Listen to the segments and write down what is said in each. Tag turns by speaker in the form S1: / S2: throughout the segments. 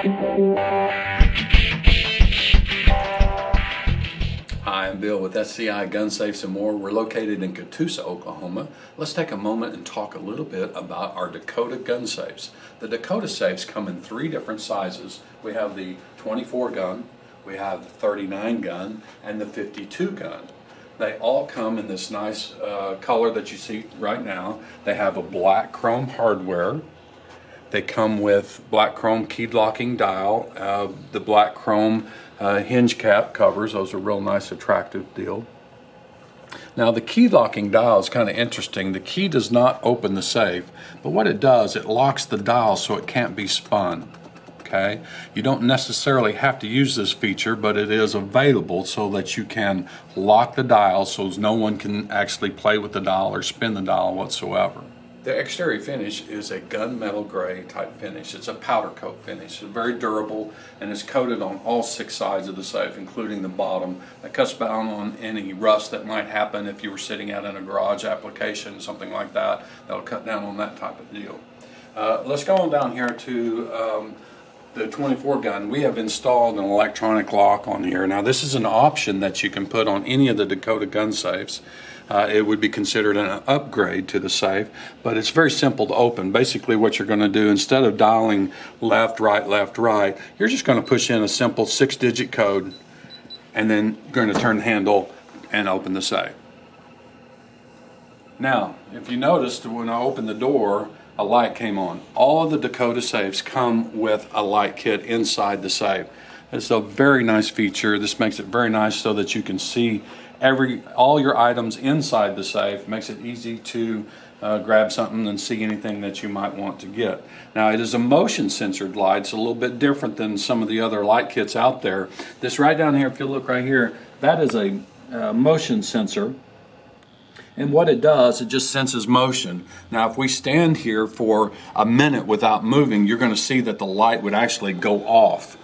S1: Hi, I'm Bill with SCI Gun Safes and More. We're located in Catoosa, Oklahoma. Let's take a moment and talk a little bit about our Dakota gun safes. The Dakota safes come in 3 different sizes. We have the 24 gun, we have the 39 gun, and the 52 gun. They all come in this nice color that you see right now. They have a black chrome hardware. They come with black chrome key locking dial, the black chrome hinge cap covers. Those are real nice, attractive deal. Now the key locking dial is kind of interesting. The key does not open the safe, but what it does, it locks the dial so it can't be spun. Okay, you don't necessarily have to use this feature, but it is available so that you can lock the dial so no one can actually play with the dial or spin the dial whatsoever. The exterior finish is a gunmetal gray type finish. It's a powder coat finish. It's very durable and it's coated on all 6 sides of the safe, including the bottom. That cuts down on any rust that might happen if you were sitting out in a garage application, something like that. That'll cut down on that type of deal. Let's go on down here to the 24 gun. We have installed an electronic lock on here. Now this is an option that you can put on any of the Dakota gun safes. It would be considered an upgrade to the safe, but it's very simple to open. Basically what you're going to do, instead of dialing left, right, you're just going to push in a simple 6-digit code and then you're going to turn the handle and open the safe. Now, if you noticed when I opened the door, a light came on. All of the Dakota safes come with a light kit inside the safe. It's a very nice feature. This makes it very nice so that you can see all your items inside the safe. Makes it easy to grab something and see anything that you might want to get. Now it is a motion censored light. It's a little bit different than some of the other light kits out there. This right down here, if you look right here, that is a motion sensor. And what it does, it just senses motion. Now if we stand here for a minute without moving, you're going to see that the light would actually go off.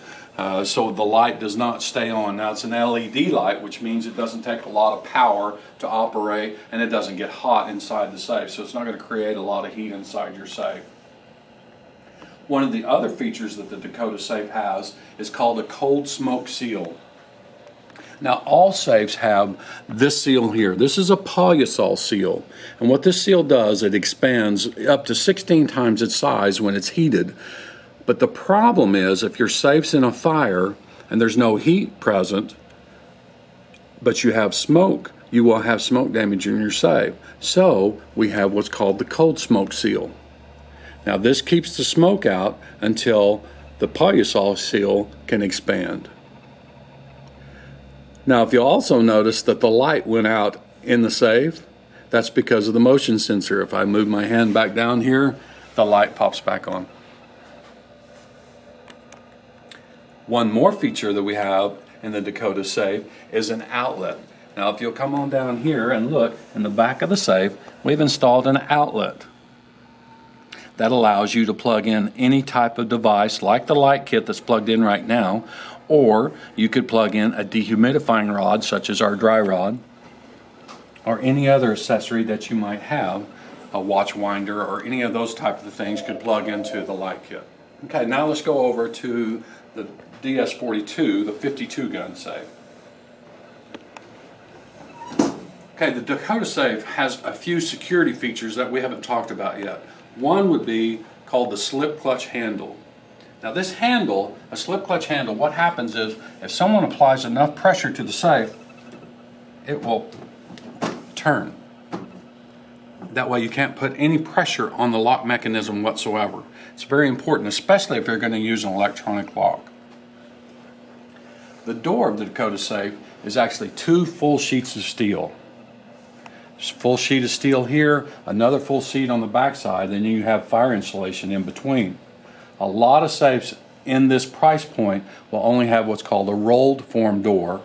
S1: So the light does not stay on. Now it's an LED light, which means it doesn't take a lot of power to operate and it doesn't get hot inside the safe. So it's not going to create a lot of heat inside your safe. One of the other features that the Dakota safe has is called a cold smoke seal. Now all safes have this seal here. This is a polyasol seal, and what this seal does, it expands up to 16 times its size when it's heated. But the problem is, if your safe's in a fire and there's no heat present, but you have smoke, you will have smoke damage in your safe. So we have what's called the cold smoke seal. Now this keeps the smoke out until the polyasol seal can expand. Now if you'll also notice that the light went out in the safe, that's because of the motion sensor. If I move my hand back down here, the light pops back on. One more feature that we have in the Dakota safe is an outlet. Now if you'll come on down here and look in the back of the safe, we've installed an outlet that allows you to plug in any type of device like the light kit that's plugged in right now, or you could plug in a dehumidifying rod such as our dry rod, or any other accessory that you might have, a watch winder or any of those types of things could plug into the light kit. Okay, now let's go over to the DS42, the 52 gun safe. Okay, the Dakota safe has a few security features that we haven't talked about yet. One would be called the slip clutch handle. Now this handle, a slip clutch handle, what happens is if someone applies enough pressure to the safe, it will turn. That way you can't put any pressure on the lock mechanism whatsoever. It's very important, especially if you're going to use an electronic lock. The door of the Dakota safe is actually 2 full sheets of steel. There's a full sheet of steel here, another full sheet on the back side, and you have fire insulation in between. A lot of safes in this price point will only have what's called a rolled form door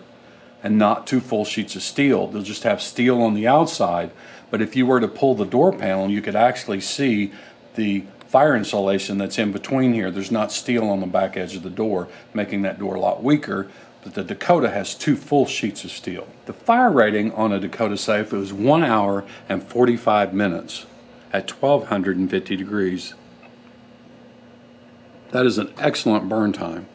S1: and not 2 full sheets of steel. They'll just have steel on the outside, but if you were to pull the door panel, you could actually see the fire insulation that's in between here. There's not steel on the back edge of the door, making that door a lot weaker, but the Dakota has 2 full sheets of steel. The fire rating on a Dakota safe was 1 hour and 45 minutes at 1250 degrees. That is an excellent burn time.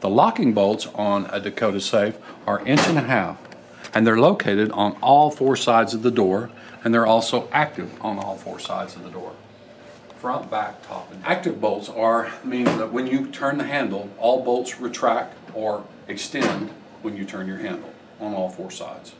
S1: The locking bolts on a Dakota Safe are 1.5 inches, and they're located on all 4 sides of the door, and they're also active on all 4 sides of the door. Front, back, top, and active bolts mean that when you turn the handle, all bolts retract or extend when you turn your handle on all 4 sides.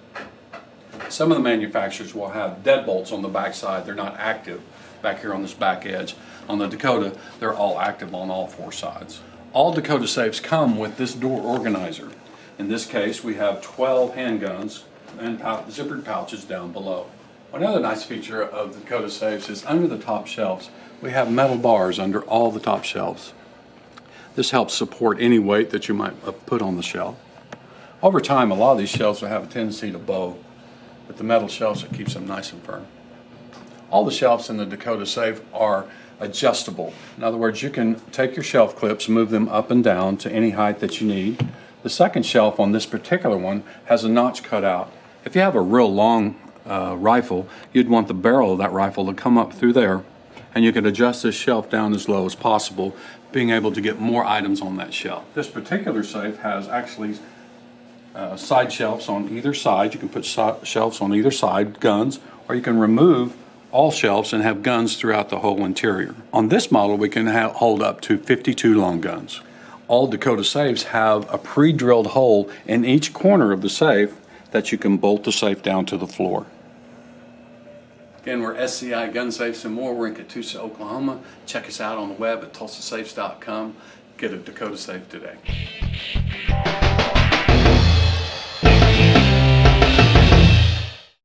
S1: Some of the manufacturers will have deadbolts on the back side. They're not active back here on this back edge. On the Dakota, they're all active on all 4 sides. All Dakota Safes come with this door organizer. In this case, we have 12 handguns and zippered pouches down below. Another nice feature of the Dakota Safes is under the top shelves, we have metal bars under all the top shelves. This helps support any weight that you might put on the shelf. Over time, a lot of these shelves will have a tendency to bow, but the metal shelves, it keeps them nice and firm. All the shelves in the Dakota Safe are adjustable. In other words, you can take your shelf clips, move them up and down to any height that you need. The second shelf on this particular one has a notch cut out. If you have a real long rifle, you'd want the barrel of that rifle to come up through there, and you could adjust this shelf down as low as possible, being able to get more items on that shelf. This particular safe has actually side shelves on either side. You can put shelves on either side, guns, or you can remove all shelves and have guns throughout the whole interior. On this model, we can hold up to 52 long guns. All Dakota Safes have a pre-drilled hole in each corner of the safe that you can bolt the safe down to the floor. Again, we're SCI Gun Safes and More. We're in Catoosa, Oklahoma. Check us out on the web at tulsasafes.com. Get a Dakota Safe today.